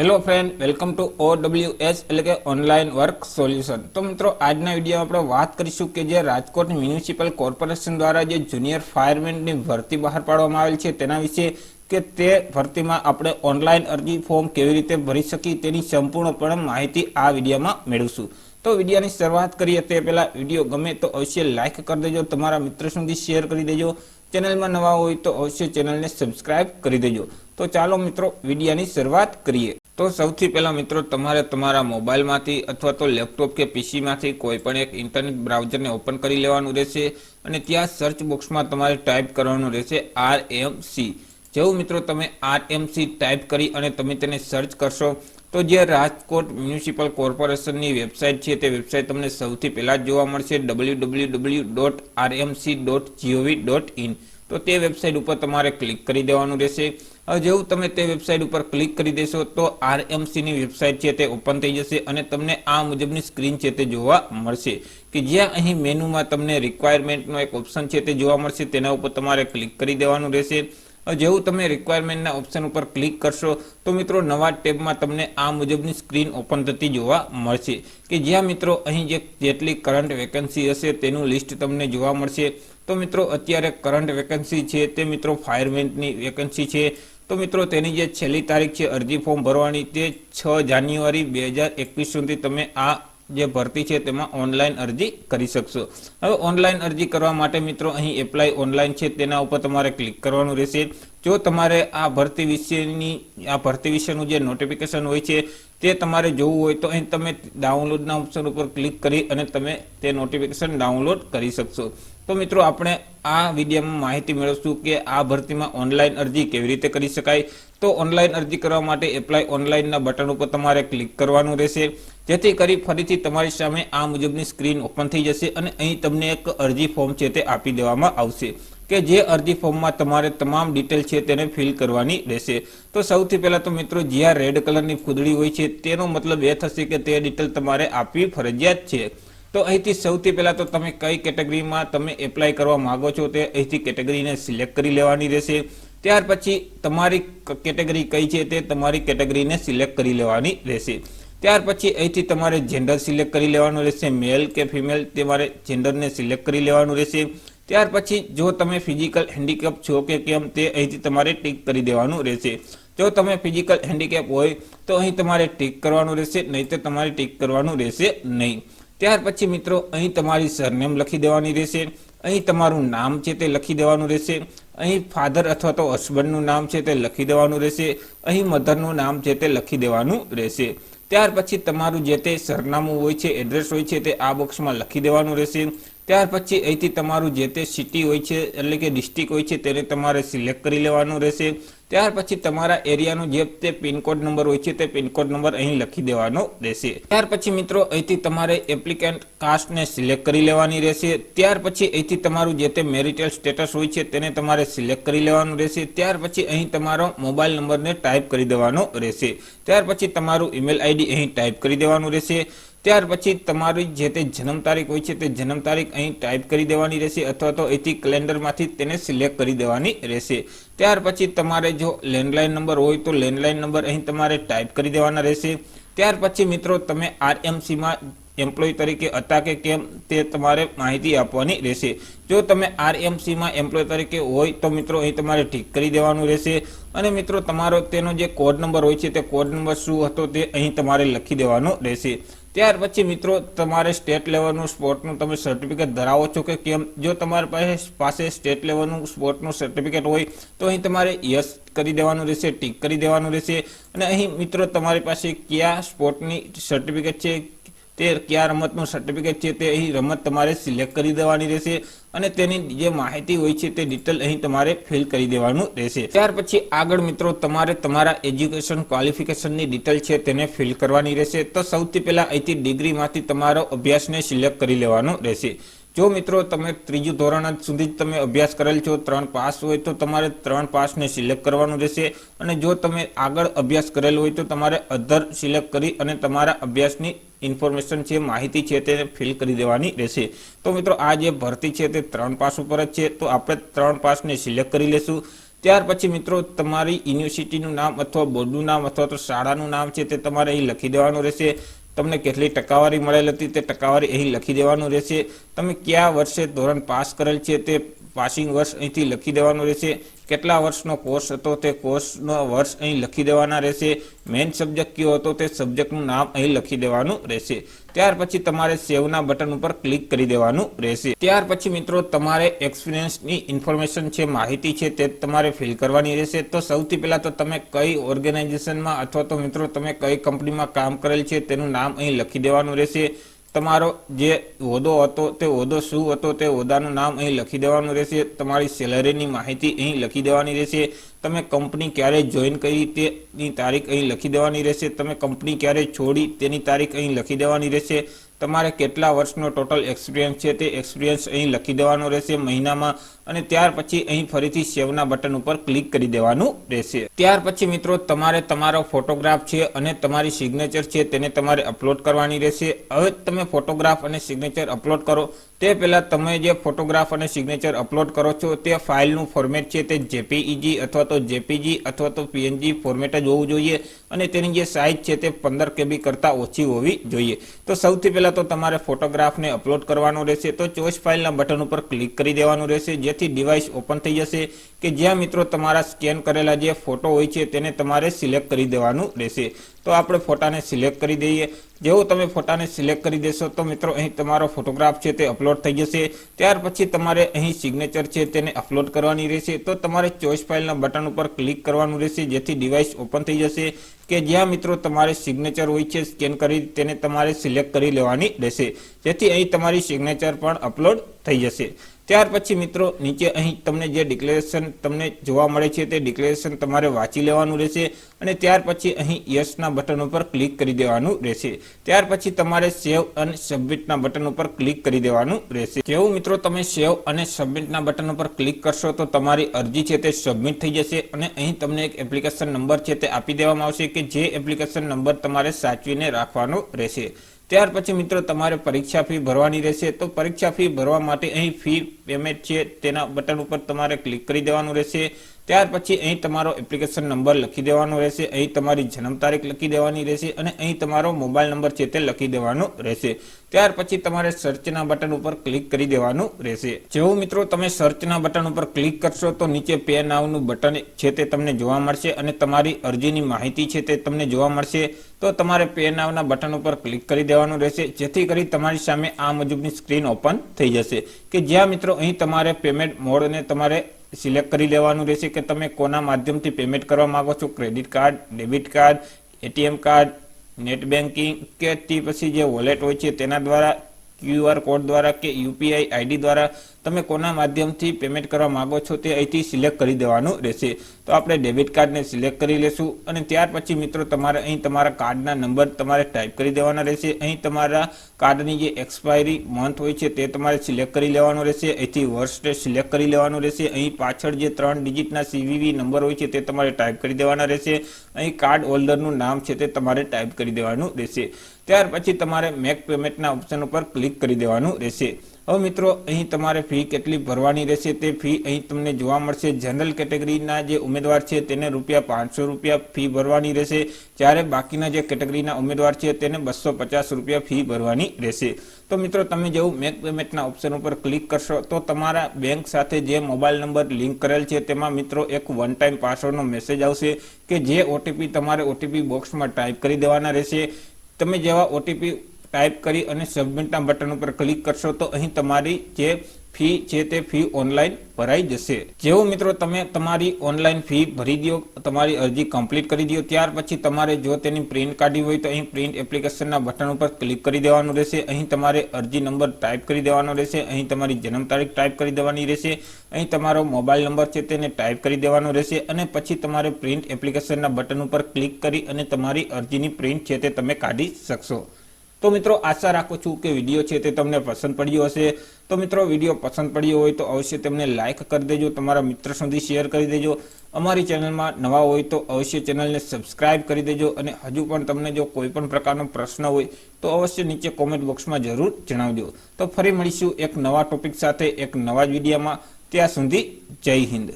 Hello friend, welcome to OWS એટલે કે online work solution. તો મિત્રો આજના વિડીયોમાં આપણે વાત કરીશું કે જે રાજકોટ મ્યુનિસિપલ કોર્પોરેશન દ્વારા જે જુનિયર ફાયરમેનની ભરતી બહાર પાડવામાં આવેલ છે તેના વિશે કે તે ભરતીમાં આપણે ઓનલાઈન અરજી ફોર્મ કેવી રીતે ભરી શકીએ તેની સંપૂર્ણપણે માહિતી આ વિડીયોમાં મેળવીશું। તો વિડીયોની શરૂઆત કરીએ તે પહેલા વિડીયો ગમે તો અવશ્ય લાઈક કરી દેજો, તમારા મિત્રો સુધી શેર કરી દેજો, ચેનલમાં નવા હોય તો અવશ્ય ચેનલને સબસ્ક્રાઇબ કરી દેજો। તો ચાલો મિત્રો વિડીયોની શરૂઆત કરીએ। तो સૌથી પહેલા મિત્રો તમારે તમારા મોબાઈલમાંથી અથવા તો લેપટોપ કે પીસીમાંથી કોઈ પણ એક ઇન્ટરનેટ બ્રાઉઝરને ઓપન કરી લેવાનું રહેશે અને ત્યાં સર્ચ બોક્સમાં તમારે ટાઈપ કરવાનું રહેશે RMC। જેવું મિત્રો તમે RMC ટાઈપ કરી અને તમે તેને સર્ચ કરશો તો જે રાજકોટ મ્યુનિસિપલ કોર્પોરેશનની વેબસાઇટ છે તે વેબસાઇટ તમને સૌથી પહેલા જોવા મળશે www.rmc.gov.in। तो ते वेबसाइट पर तमारे क्लिक करी देवानुं रहेशे। जेवुं तमे ते वेबसाइट पर क्लिक करी देशो तो RMC नी वेबसाइट छे ते ओपन थई जशे अने तमने आ मुजबनी स्क्रीन छे ते जोवा मळशे कि ज्यां अहीं मेनुमां तमने रिक्वायरमेंटनो एक ऑप्शन छे ते जोवा मळशे, तेना उपर तमारे क्लिक करी देवानुं रहेशे। जेवुं तमे रिक्वायरमेंटना ऑप्शन पर क्लिक करशो तो मित्रों नवा टेबमां तमने आ मुजबनी स्क्रीन ओपन थती जोवा मळशे कि ज्यां मित्रों अहीं जेटली करंट वेकेन्सी हशे तेनुं लिस्ट तमने जोवा मळशे। तो मित्रों अत्यारे करंट वेकेन्सी है ते मित्रों फायरमेननी वेकेन्सी है। तो मित्रों तेनी जे छेल्ली तारीख है अरजी फॉर्म भरवानी ते 6 जान्युआरी 2021 सुधी तमे आ जे भरती है तेमां ऑनलाइन अरजी करी शकशो। हवे ऑनलाइन अरजी करवा माटे मित्रों अहीं एप्लाय ऑनलाइन है तेना उपर तमारे क्लिक करवानुं रहेशे। जो तमारे आ भरती विशेनुं जे नोटिफिकेशन होय छे ते तमारे जोवुं होय तो अहीं तमे डाउनलॉडना ऑप्शन पर क्लिक करी अने तमे ते नोटिफिकेशन डाउनलॉड करी शकशो। तो मित्रों आपणे आ विडियो में माहिती मेळवशुं के आ भरती में ऑनलाइन अरजी केवी रीते करी शकाय। तो ऑनलाइन अरजी करवा माटे एप्लाय ऑनलाइन ना बटन पर तमारे क्लिक करवानुं रहेशे, जेथी करी फरीथी तमारी सामे आ मुजबनी स्क्रीन ओपन थई जशे अने अहीं तमने एक अरजी फॉर्म छे ते आपी देवामां आवशे के जे अरजी फॉर्म में तमारे तमाम डिटेल छे तेने फिल करवानी रहेशे। तो सौथी पहला तो मित्रों ज्यां रेड कलरनी फूदड़ी होय छे तेनो मतलब ए थशे के ते डिटेल तमारे आपवी फरजियात छे। तो अहींथी सौथी पहला तो तमे कई केटेगरी में तमे एप्लाय करवा मांगो छो ते अहींथी केटेगरी ने सिलेक्ट करी लेवानी रहेशे। त्यार पछी तमारी केटेगरी कई छे ते तमारी केटेगरी ने सिलेक्ट करी लेवानी रहेशे। त्यार पछी अहींथी तमारे जेंडर सिलेक्ट करी लेवानुं रहेशे, मेल के फीमेल तमारे जेंडर ने सिलेक्ट करी लेवानुं रहेशे। त्यार पछी जो तमे फिजिकल हेन्डिकेप छो के केम ते अहींथी तमारे टिक करी देवानुं रहेशे। जो तमे फिजिकल हेन्डिकेप होय तो अहीं तमारे टिक करवानुं रहेशे, नहीं तो तमारे टिक करवानुं रहेशे नहीं। त्यार पछी मित्रों अहीं तमारी सरनेम लखी देवानी रहेशे, अहीं तमारुं नाम छे ते लखी देवानुं रहेशे, अहीं फाधर अथवा तो हस्बंडनुं नाम छे ते लखी देवानुं रहेशे, अहीं मधरनुं नाम छे ते लखी देवानुं रहेशे। त्यार पछी तमारुं जे ते सरनामું होय छे, एड्रेस होय छे ते आ બોક્સમાં લખી દેવાનું રહેશે। ત્યાર પછી અહીંથી તમારું જે તે સિટી હોય છે એટલે કે ડિસ્ટ્રિક્ટ હોય છે તેને તમારે સિલેક્ટ કરી લેવાનું રહેશે। ત્યાર પછી તમારા એરિયાનો જે તે પિનકોડ નંબર હોય છે તે પિનકોડ નંબર અહીં લખી દેવાનો રહેશે। ત્યાર પછી મિત્રો અહીંથી તમારે એપ્લિકન્ટ કાસ્ટને સિલેક્ટ કરી લેવાની રહેશે। ત્યાર પછી અહીંથી તમારું જે તે મેરિટલ સ્ટેટસ હોય છે તેને તમારે સિલેક્ટ કરી લેવાનું રહેશે। ત્યાર પછી અહીં તમારો મોબાઈલ નંબરને ટાઈપ કરી દેવાનો રહેશે। ત્યાર પછી તમારું ઈમેલ આઈડી અહીં ટાઈપ કરી દેવાનું રહેશે। ત્યાર પછી તમારી જે તે જન્મ તારીખ હોય છે તે જન્મ તારીખ અહીં ટાઈપ કરી દેવાની રહેશે અથવા તો અહીંથી કેલેન્ડરમાંથી તેને સિલેક્ટ કરી દેવાની રહેશે। ત્યાર પછી તમારે જો લેન્ડલાઇન નંબર હોય તો લેન્ડલાઇન નંબર અહીં તમારે ટાઈપ કરી દેવાના રહેશે। ત્યાર પછી મિત્રો તમે RMC માં एम्प्लॉय तरीके हता के केम ते तमारे माहिती आपवानी रहेशे। जो तमे RMC में एम्प्लॉय तरीके होय तो मित्रों अहीं तमारे टिक करी देवानुं रहेशे अने मित्रों तमारो तेनो जे कोड नंबर होय छे ते कोड नंबर शुं हतो ते अहीं तमारे लखी देवानो रहेशे। त्यार पछी मित्रों तमारे स्टेट लेवलनुं स्पोर्टनुं तमे सर्टिफिकेट धरावो छो के केम। जो तमारे पासे स्टेट लेवलनुं स्पोर्टनुं सर्टिफिकेट होय तो अहीं तमारे यस करी देवानुं रहेशे, टिक करी देवानुं रहेशे। अने अहीं मित्रों तमारी पासे क्या स्पोर्टनी सर्टिफिकेट छे ते क्या रमतनुं सर्टिफिकेट छे ते अहीं रमत तमारे सिलेक्ट करी देवानी रहेशे अने तेनी जे माहिती होय छे ते डिटेल अहीं तमारे फिल करी देवानुं रहेशे। त्यार पछी आगळ मित्रों तमारे तमारा एज्युकेशन क्वॉलिफिकेशननी डिटेल छे तेने फिल करवानी रहेशे। तो सौथी पहेला અહીંથી ડિગ્રીમાંથી તમારો અભ્યાસને સિલેક્ટ કરી લેવાનો રહેશે। जो मित्रों तमे त्रीजું ધોરણ સુધી તમે અભ્યાસ કરેલ છો, 3 પાસ હોય તો તમારે 3 પાસને સિલેક્ટ કરવાનું રહેશે અને જો તમે આગળ અભ્યાસ કરેલ હોય તો તમારે અધર સિલેક્ટ કરી અને તમારા અભ્યાસની ઇન્ફોર્મેશન છે, માહિતી છે તે ફિલ કરી દેવાની રહેશે। તો મિત્રો આ જે ભરતી છે તે 3 પાસ ઉપર જ છે, તો આપણે 3 પાસને સિલેક્ટ કરી લેશું। ત્યાર પછી મિત્રો તમારી યુનિવર્સિટીનું નામ અથવા બોર્ડનું નામ અથવા તો શાળાનું નામ છે તે તમારે અહીં લખી દેવાનું રહેશે. તમને કેટલી ટકાવારી મળેલ હતી તે ટકાવારી અહીં લખી દેવાનું રહેશે. તમે કયા વર્ષે ધોરણ પાસ કરેલ છે તે પાસિંગ વર્ષ અહીંથી લખી દેવાનું રહેશે. કેટલા વર્ષનો કોર્સ હતો તે કોર્સનો વર્ષ અહીં લખી દેવાના રહેશે. મેઇન સબ્જેક્ટ કયો હતો તે સબ્જેક્ટનું નામ અહીં લખી દેવાનું રહેશે. ત્યાર પછી તમારે સેવના બટન ઉપર ક્લિક કરી દેવાનું રહેશે. ત્યાર પછી મિત્રો તમારે એક્સપિરિયન્સની ઇન્ફોર્મેશન છે, માહિતી છે તે તમારે ફિલ કરવાની રહેશે. તો સૌથી પહેલા તો તમે કઈ ઓર્ગેનાઇઝેશનમાં અથવા તો મિત્રો તમે કઈ કંપનીમાં કામ કરેલ છે તેનું નામ અહીં લખી દેવાનું રહેશે. તમારો જે હોદ્દો હતો તે હોદ્દો શું હતો તે હોદ્દાનું નામ અહીં લખી દેવાનું રહેશે. તમારી સેલરીની માહિતી અહીં લખી દેવાની રહેશે. તમે કંપની ક્યારે જોઈન કરી તેની તારીખ અહીં લખી દેવાની રહેશે. તમે કંપની ક્યારે છોડી તેની તારીખ અહીં લખી દેવાની રહેશે. તમારે કેટલા વર્ષનો ટોટલ એક્સપિરિયન્સ છે તે એક્સપિરિયન્સ અહીં લખી દેવાનો રહેશે મહિનામાં. અને ત્યાર પછી અહીં ફરીથી સેવના બટન ઉપર ક્લિક કરી દેવાનું રહેશે. ત્યાર પછી મિત્રો તમારે તમારો ફોટોગ્રાફ છે અને તમારી સિગ્નેચર છે તેને તમારે અપલોડ કરવાની રહેશે. હવે તમે ફોટોગ્રાફ અને સિગ્નેચર અપલોડ કરો તે પહેલા તમે જે ફોટોગ્રાફ અને સિગ્નેચર અપલોડ કરો છો તે ફાઇલનું ફોર્મેટ છે તે જેપીઈજી અથવા તો જેપીજી અથવા તો પીએનજી ફોર્મેટ જ હોવું જોઈએ અને તેની જે સાઇઝ છે તે 15 KB કરતાં ઓછી હોવી જોઈએ. તો સૌથી પહેલા તો તમારે ફોટોગ્રાફને અપલોડ કરવાનો રહેશે. તો ચોઈસ ફાઇલના બટન ઉપર ક્લિક કરી દેવાનું રહેશે, જેથી ડિવાઇસ ઓપન થઈ જશે કે જ્યાં મિત્રો તમારા સ્કેન કરેલા જે ફોટો હોય છે તેને તમારે સિલેક્ટ કરી દેવાનું રહેશે. તો આપણે ફોટાને સિલેક્ટ કરી દઈએ. જેવું તમે ફોટાને સિલેક્ટ કરી દેશો તો મિત્રો અહીં તમારો ફોટોગ્રાફ છે તે અપલોડ થઈ જશે. ત્યાર પછી તમારે અહીં સિગ્નેચર છે તેને અપલોડ કરવાની રહેશે. તો તમારે ચોઈસ ફાઇલના બટન ઉપર ક્લિક કરવાનું રહેશે, જેથી ડિવાઇસ ઓપન થઈ જશે કે જ્યાં મિત્રો તમારે સિગ્નેચર હોય છે સ્કેન કરી તેને તમારે સિલેક્ટ કરી લેવાની રહેશે, જેથી અહીં તમારી સિગ્નેચર પણ અપલોડ થઈ જશે. ત્યાર પછી મિત્રો નીચે અહીં તમને જે ડિક્લેરેશન તમને જોવા મળે છે તે ડિક્લેરેશન તમારે વાંચી લેવાનું રહેશે અને ત્યાર પછી અહીં યસના બટન ઉપર ક્લિક કરી દેવાનું રહેશે. ત્યાર પછી તમારે સેવ અને સબમિટના બટન ઉપર ક્લિક કરી દેવાનું રહેશે. જેવું મિત્રો તમે સેવ અને સબમિટના બટન ઉપર ક્લિક કરશો તો તમારી અરજી છે તે સબમિટ થઈ જશે અને અહીં તમને એક એપ્લિકેશન નંબર છે તે આપી દેવામાં આવશે કે જે એપ્લિકેશન નંબર તમારે સાચવીને રાખવાનો રહેશે. ત્યાર પછી મિત્રો તમારે પરીક્ષા ફી ભરવાની રહેશે. તો પરીક્ષા ફી ભરવા માટે અહીં ફી પેમેન્ટ છે તેના બટન ઉપર તમારે ક્લિક કરી દેવાનું રહેશે. ત્યાર પછી અહીં તમારો એપ્લિકેશન નંબર લખી દેવાનો રહેશે, અહીં તમારી જન્મ તારીખ લખી દેવાની રહેશે અને અહીં તમારો મોબાઈલ નંબર છે તે લખી દેવાનો રહેશે. ત્યાર પછી તમારે સર્ચના બટન ઉપર ક્લિક કરી દેવાનું રહેશે. જેવું મિત્રો તમે સર્ચના બટન ઉપર ક્લિક કરશો તો નીચે પે નાવનું બટન છે તે તમને જોવા મળશે અને તમારી અરજીની માહિતી છે તે તમને જોવા મળશે. તો તમારે પે નાવના બટન ઉપર ક્લિક કરી દેવાનું રહેશે, જેથી કરી તમારી સામે આ મુજબની સ્ક્રીન ઓપન થઈ જશે કે જ્યાં મિત્રો અહીં તમારે પેમેન્ટ મોડને તમારે સિલેક્ટ કરી લેવાનું રહેશે કે તમે કોના માધ્યમથી પેમેન્ટ કરવા માંગો છો. Credit card, debit card, ATM card, net banking કે તે પછી જે વોલેટ હોય છે તેના દ્વારા, QR કોડ દ્વારા કે UPI ID દ્વારા તમે કોના માધ્યમથી પેમેન્ટ કરવા માંગો છો તે અહીંથી સિલેક્ટ કરી દેવાનું રહેશે. તો આપણે ડેબિટ કાર્ડને સિલેક્ટ કરી લેશું અને ત્યાર પછી મિત્રો તમારે અહીં તમારા કાર્ડના નંબર તમારે ટાઈપ કરી દેવાના રહેશે. અહીં તમારા કાર્ડની જે એક્સપાયરી મંથ હોય છે તે તમારે સિલેક્ટ કરી લેવાનું રહેશે. અહીંથી વર્ષ સિલેક્ટ કરી લેવાનું રહેશે. અહીં પાછળ જે 3 ડિજિટના CVV નંબર હોય છે તે તમારે ટાઈપ કરી દેવાના રહેશે. અહીં કાર્ડ હોલ્ડરનું નામ છે તે તમારે ટાઈપ કરી દેવાનું રહેશે. ત્યાર પછી તમારે મેક પેમેન્ટના ઓપ્શન ઉપર ક્લિક કરી દેવાનું રહેશે. હવે મિત્રો અહીં તમારે ફી કેટલી ભરવાની રહેશે તે ફી અહીં તમને જોવા મળશે. જનરલ કેટેગરીના જે ઉમેદવાર છે તેને ₹500 ફી ભરવાની રહેશે, જ્યારે બાકીના જે કેટેગરીના ઉમેદવાર છે તેને ₹250 ફી ભરવાની રહેશે. તો મિત્રો તમે જેવું મેક પેમેન્ટના ઓપ્શન ઉપર ક્લિક કરશો તો તમારા બેંક સાથે જે મોબાઈલ નંબર લિંક કરેલ છે તેમાં મિત્રો એક વન ટાઈમ પાસવર્ડનો મેસેજ આવશે કે જે OTP તમારે OTP બોક્સમાં ટાઈપ કરી દેવાના રહેશે. તમે જેવા OTP ટાઈપ કરી અને સબમિટના બટન ઉપર ક્લિક કરશો તો અહીં તમારી જે ફી છે તે ફી ઓનલાઈન ભરાઈ જશે. જેવું મિત્રો તમે તમારી ઓનલાઈન ફી ભરી દો, તમારી અરજી કમ્પ્લીટ કરી દો, ત્યાર પછી તમારે જો તેની પ્રિન્ટ કાઢવી હોય તો અહીં પ્રિન્ટ એપ્લિકેશનના બટન ઉપર ક્લિક કરી દેવાનું રહેશે. અહીં તમારે અરજી નંબર ટાઈપ કરી દેવાનો રહેશે. અહીં તમારી જન્મ તારીખ ટાઈપ કરી દેવાની રહેશે. અહીં તમારો મોબાઈલ નંબર છે તેને ટાઈપ કરી દેવાનો રહેશે અને પછી તમારે પ્રિન્ટ એપ્લિકેશનના બટન ઉપર ક્લિક કરી અને તમારી અરજીની પ્રિન્ટ છે તે તમે કાઢી શકશો. તો મિત્રો આશા રાખું છું કે વિડીયો છે તે તમને પસંદ પડ્યો હશે. તો મિત્રો વિડીયો પસંદ પડ્યો હોય તો અવશ્ય તેમને લાઇક કરી દેજો, તમારા મિત્ર સુધી શેર કરી દેજો. અમારી ચેનલમાં નવા હોય તો અવશ્ય ચેનલને સબસ્ક્રાઇબ કરી દેજો અને હજુ પણ તમને જો કોઈ પણ પ્રકારનો પ્રશ્ન હોય તો અવશ્ય નીચે કોમેન્ટ બોક્સમાં જરૂર જણાવજો. તો ફરી મળીશું એક નવા ટોપિક સાથે એક નવા જ વિડીયોમાં. ત્યાં સુધી જય હિન્દ.